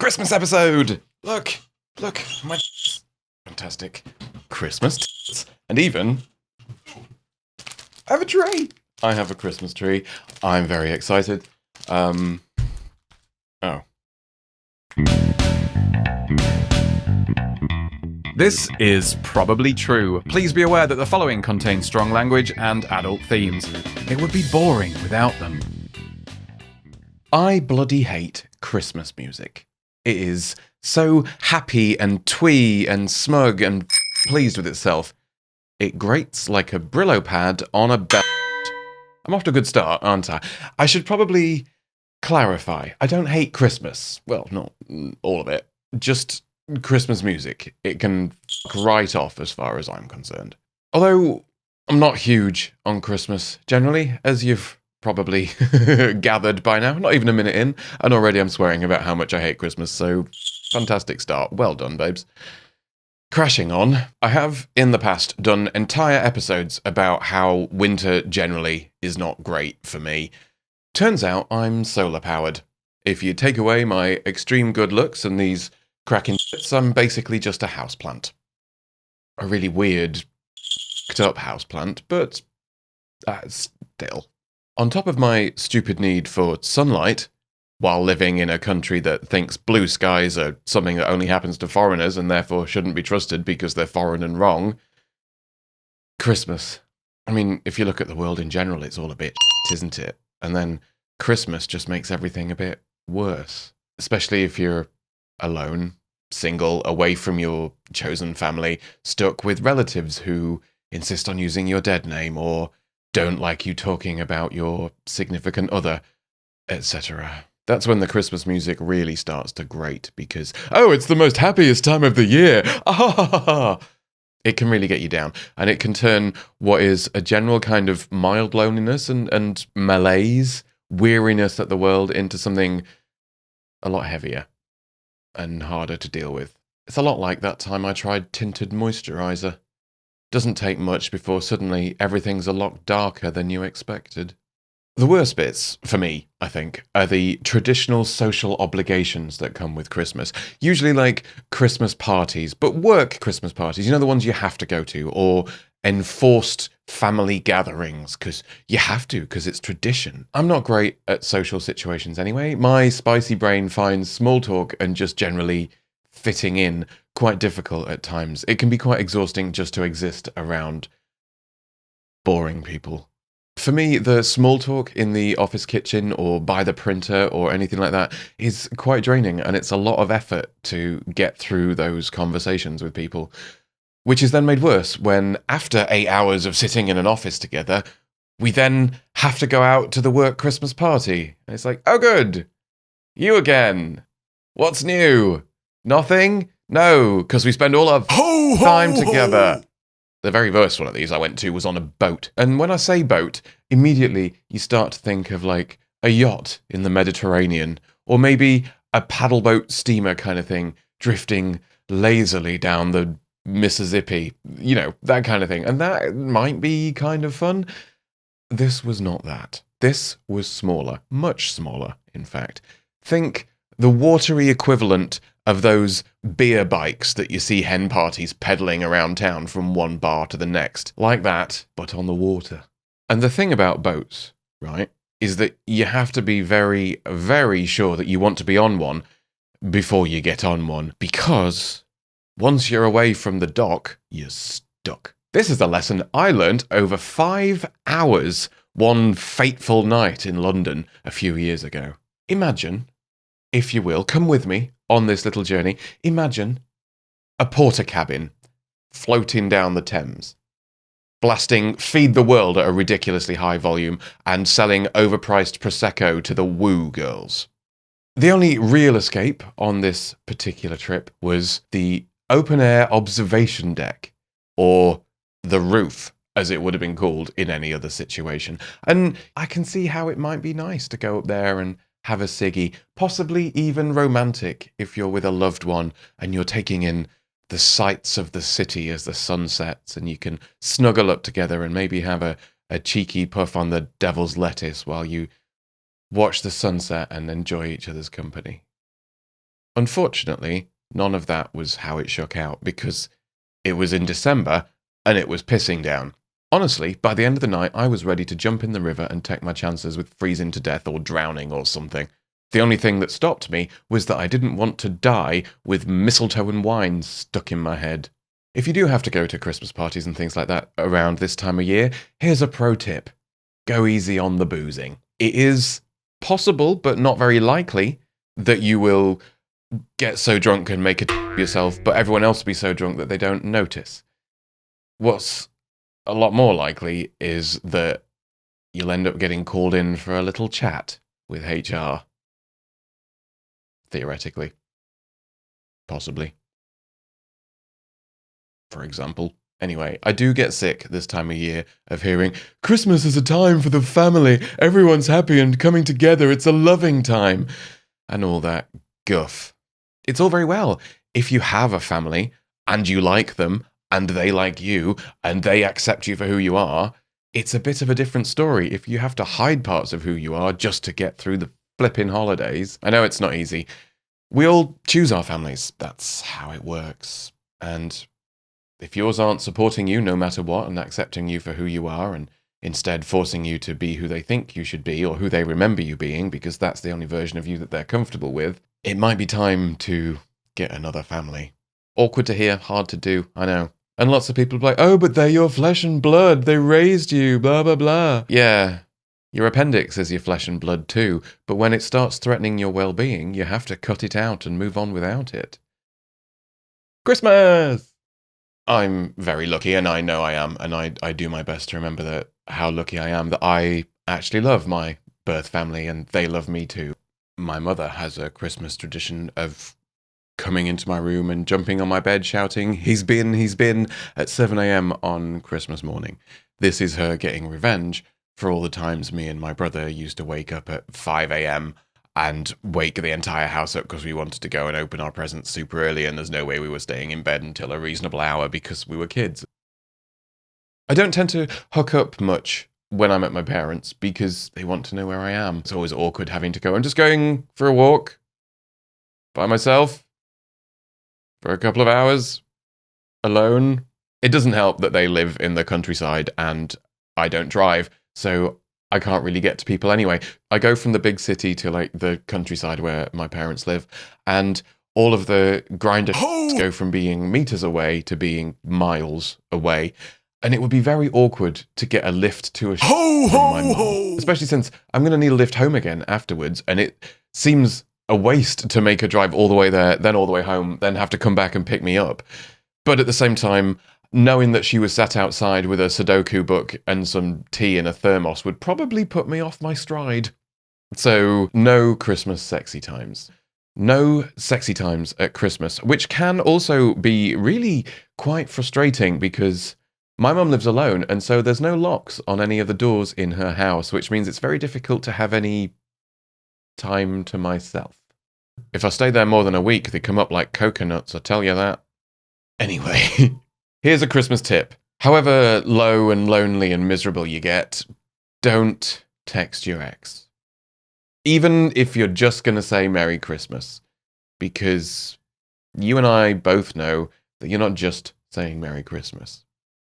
Christmas episode! Look, my fantastic Christmas tits. And even, I have a tree! I have a Christmas tree. I'm very excited. Oh. This is probably true. Please be aware that the following contains strong language and adult themes. It would be boring without them. I bloody hate Christmas music. It is so happy and twee and smug and pleased with itself. It grates like a Brillo pad on a belt. I'm off to a good start, aren't I? I should probably clarify. I don't hate Christmas. Well, not all of it. Just Christmas music. It can fuck right off as far as I'm concerned. Although I'm not huge on Christmas generally, as you've probably gathered by now. Not even a minute in, and already I'm swearing about how much I hate Christmas, so fantastic start. Well done, babes. Crashing on, I have in the past done entire episodes about how winter generally is not great for me. Turns out I'm solar powered. If you take away my extreme good looks and these cracking bits, I'm basically just a houseplant. A really weird, f***ed up houseplant, but still. On top of my stupid need for sunlight, while living in a country that thinks blue skies are something that only happens to foreigners and therefore shouldn't be trusted because they're foreign and wrong, Christmas. I mean, if you look at the world in general, it's all a bit shit, isn't it? And then Christmas just makes everything a bit worse, especially if you're alone, single, away from your chosen family, stuck with relatives who insist on using your dead name or don't like you talking about your significant other, etc. That's when the Christmas music really starts to grate because, oh, it's the most happiest time of the year. It can really get you down, and it can turn what is a general kind of mild loneliness and malaise, weariness at the world into something a lot heavier and harder to deal with. It's a lot like that time I tried tinted moisturizer. Doesn't take much before suddenly everything's a lot darker than you expected. The worst bits, for me, I think, are the traditional social obligations that come with Christmas. Usually like Christmas parties, but work Christmas parties. You know, the ones you have to go to, or enforced family gatherings, because you have to, because it's tradition. I'm not great at social situations anyway. My spicy brain finds small talk and just generally fitting in quite difficult at times. It can be quite exhausting just to exist around boring people. For me, the small talk in the office kitchen or by the printer or anything like that is quite draining, and it's a lot of effort to get through those conversations with people, which is then made worse when, after 8 hours of sitting in an office together, we then have to go out to the work Christmas party. And it's like, oh good, you again. What's new? Nothing? No, because we spend all our time together. The very first one of these I went to was on a boat. And when I say boat, immediately you start to think of like a yacht in the Mediterranean, or maybe a paddle boat steamer kind of thing, drifting lazily down the Mississippi, you know, that kind of thing. And that might be kind of fun. This was not that. This was smaller, much smaller, in fact. Think the watery equivalent of those beer bikes that you see hen parties peddling around town from one bar to the next. Like that, but on the water. And the thing about boats, right, is that you have to be very, very sure that you want to be on one before you get on one, because once you're away from the dock, you're stuck. This is a lesson I learned over 5 hours one fateful night in London a few years ago. Imagine, if you will, come with me on this little journey. Imagine a porter cabin floating down the Thames, blasting Feed the World at a ridiculously high volume and selling overpriced Prosecco to the woo girls. The only real escape on this particular trip was the open-air observation deck, or the roof, as it would have been called in any other situation. And I can see how it might be nice to go up there and have a ciggy, possibly even romantic if you're with a loved one and you're taking in the sights of the city as the sun sets, and you can snuggle up together and maybe have a cheeky puff on the devil's lettuce while you watch the sunset and enjoy each other's company. Unfortunately, none of that was how it shook out, because it was in December and it was pissing down. Honestly, by the end of the night, I was ready to jump in the river and take my chances with freezing to death or drowning or something. The only thing that stopped me was that I didn't want to die with mistletoe and wine stuck in my head. If you do have to go to Christmas parties and things like that around this time of year, here's a pro tip. Go easy on the boozing. It is possible, but not very likely, that you will get so drunk and make it yourself, but everyone else will be so drunk that they don't notice. What's a lot more likely is that you'll end up getting called in for a little chat with HR. Theoretically. Possibly. For example. Anyway, I do get sick this time of year of hearing, Christmas is a time for the family, everyone's happy and coming together, it's a loving time, and all that guff. It's all very well if you have a family and you like them and they like you and they accept you for who you are. It's a bit of a different story if you have to hide parts of who you are just to get through the flipping holidays. I know it's not easy. We all choose our families. That's how it works. And if yours aren't supporting you no matter what and accepting you for who you are and instead forcing you to be who they think you should be or who they remember you being because that's the only version of you that they're comfortable with, it might be time to get another family. Awkward to hear, hard to do, I know. And lots of people are like, oh, but they're your flesh and blood, they raised you, blah, blah, blah. Yeah, your appendix is your flesh and blood too, but when it starts threatening your well-being, you have to cut it out and move on without it. Christmas! I'm very lucky, and I know I am, and I do my best to remember that how lucky I am that I actually love my birth family, and they love me too. My mother has a Christmas tradition of coming into my room and jumping on my bed shouting, he's been, at 7 a.m. on Christmas morning. This is her getting revenge for all the times me and my brother used to wake up at 5 a.m. and wake the entire house up because we wanted to go and open our presents super early, and there's no way we were staying in bed until a reasonable hour because we were kids. I don't tend to hook up much when I'm at my parents' because they want to know where I am. It's always awkward having to go, I'm just going for a walk by myself for a couple of hours alone. It doesn't help that they live in the countryside and I don't drive, so I can't really get to people anyway. I go from the big city to like the countryside where my parents live, and all of the grinder go from being meters away to being miles away. And it would be very awkward to get a lift to a from my mum, especially since I'm going to need a lift home again afterwards, and it seems a waste to make her drive all the way there, then all the way home, then have to come back and pick me up. But at the same time, knowing that she was sat outside with a Sudoku book and some tea in a thermos would probably put me off my stride. So, no Christmas sexy times. No sexy times at Christmas, which can also be really quite frustrating because my mum lives alone, and so there's no locks on any of the doors in her house, which means it's very difficult to have any time to myself. If I stay there more than a week, they come up like coconuts, I tell you that. Anyway, here's a Christmas tip. However low and lonely and miserable you get, don't text your ex. Even if you're just going to say Merry Christmas, because you and I both know that you're not just saying Merry Christmas.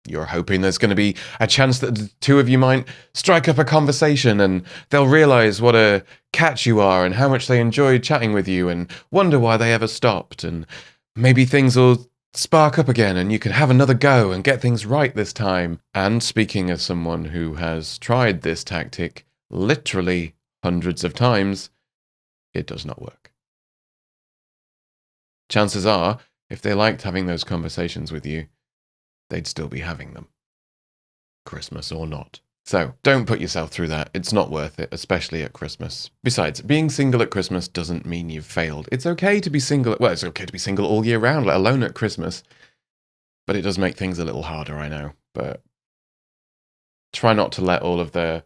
You're hoping there's going to be a chance that the two of you might strike up a conversation and they'll realize what a catch you are and how much they enjoyed chatting with you and wonder why they ever stopped, and maybe things will spark up again and you can have another go and get things right this time. And speaking as someone who has tried this tactic literally hundreds of times, it does not work. Chances are, if they liked having those conversations with you, they'd still be having them. Christmas or not. So, don't put yourself through that. It's not worth it, especially at Christmas. Besides, being single at Christmas doesn't mean you've failed. It's okay to be single. Well, it's okay to be single all year round, let alone at Christmas. But it does make things a little harder, I know. But try not to let all of the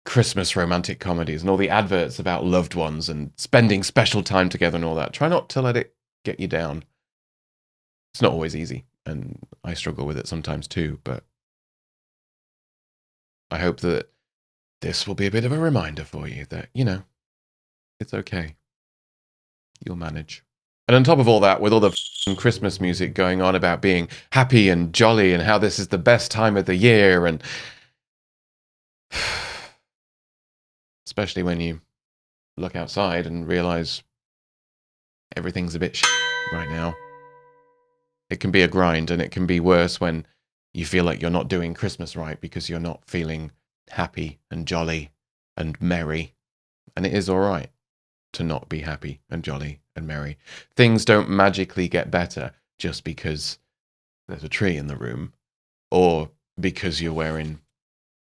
Christmas romantic comedies and all the adverts about loved ones and spending special time together and all that, try not to let it get you down. It's not always easy, and I struggle with it sometimes too, but I hope that this will be a bit of a reminder for you that, it's okay. You'll manage. And on top of all that, with all the Christmas music going on about being happy and jolly and how this is the best time of the year, and especially when you look outside and realize everything's a bit right now. It can be a grind, and it can be worse when you feel like you're not doing Christmas right because you're not feeling happy and jolly and merry. And it is all right to not be happy and jolly and merry. Things don't magically get better just because there's a tree in the room or because you're wearing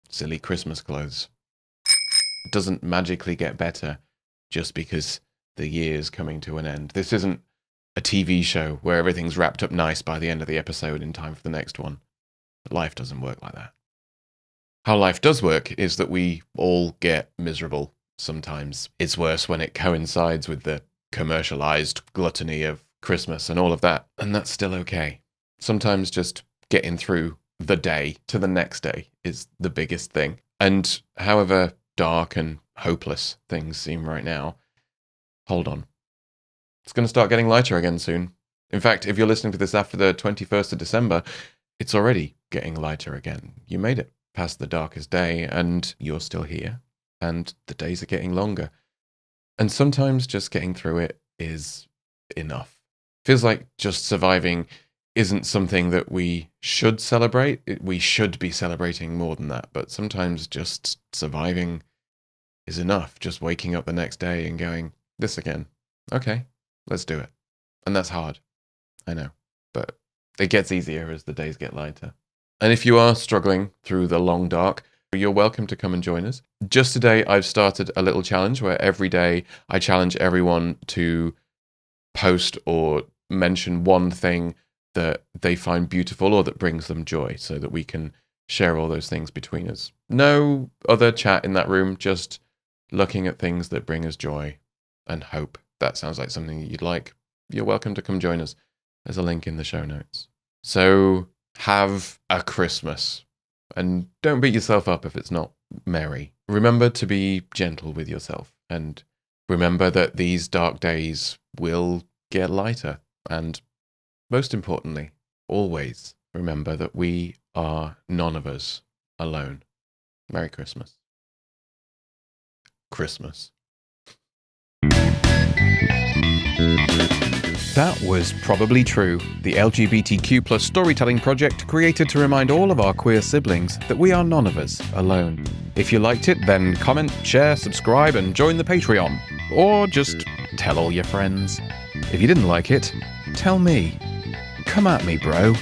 silly Christmas clothes. It doesn't magically get better just because the year's coming to an end. This isn't a TV show where everything's wrapped up nice by the end of the episode in time for the next one. Life doesn't work like that. How life does work is that we all get miserable sometimes. It's worse when it coincides with the commercialized gluttony of Christmas and all of that, and that's still okay. Sometimes just getting through the day to the next day is the biggest thing. And however dark and hopeless things seem right now, hold on. It's going to start getting lighter again soon. In fact, if you're listening to this after the 21st of December, it's already getting lighter again. You made it past the darkest day, and you're still here, and the days are getting longer. And sometimes just getting through it is enough. Feels like just surviving isn't something that we should celebrate. We should be celebrating more than that, but sometimes just surviving is enough. Just waking up the next day and going, this again. Okay, let's do it. And that's hard, I know, but it gets easier as the days get lighter. And if you are struggling through the long dark, you're welcome to come and join us. Just today, I've started a little challenge where every day I challenge everyone to post or mention one thing that they find beautiful or that brings them joy, so that we can share all those things between us. No other chat in that room, just looking at things that bring us joy and hope. That sounds like something that you'd like. You're welcome to come join us. There's a link in the show notes. So have a Christmas, and don't beat yourself up if it's not merry. Remember to be gentle with yourself, and remember that these dark days will get lighter. And most importantly, always remember that we are none of us alone. Merry Christmas. Christmas. That was Probably True, the LGBTQ plus storytelling project created to remind all of our queer siblings that we are none of us alone. If you liked it, then comment, share, subscribe, and join the Patreon. Or just tell all your friends. If you didn't like it, tell me. Come at me, bro.